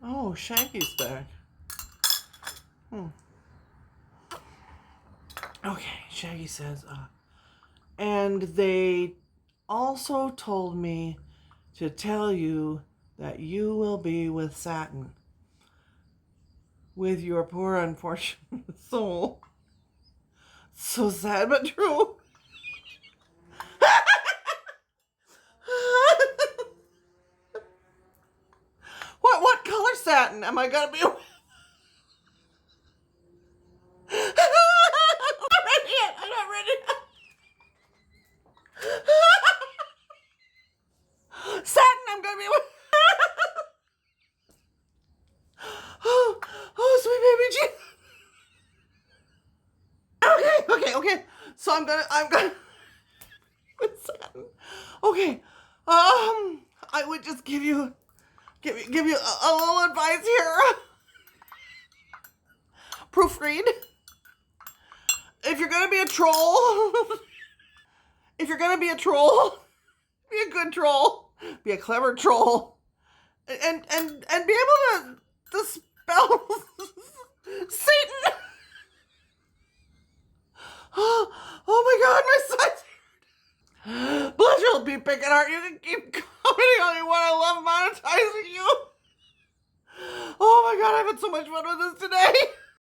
Oh, Shaggy's back. Okay, Shaggy says, and they also told me to tell you that you will be with Satin, with your poor unfortunate soul. So sad but true. What color Satin am I gonna be with? I'm not ready yet. I'm not ready yet. Satin, I'm gonna be with. Oh, sweet baby Jesus. Okay. So I'm gonna with Satin. Okay. I would just give you a little advice here. Proofread. If you're gonna be a troll, be a good troll, be a clever troll, and be able to spell Satan. Oh my God, my son. Bless you'll be picking art. You can keep commenting on me when I love monetizing you. Oh my God, I've had so much fun with this today.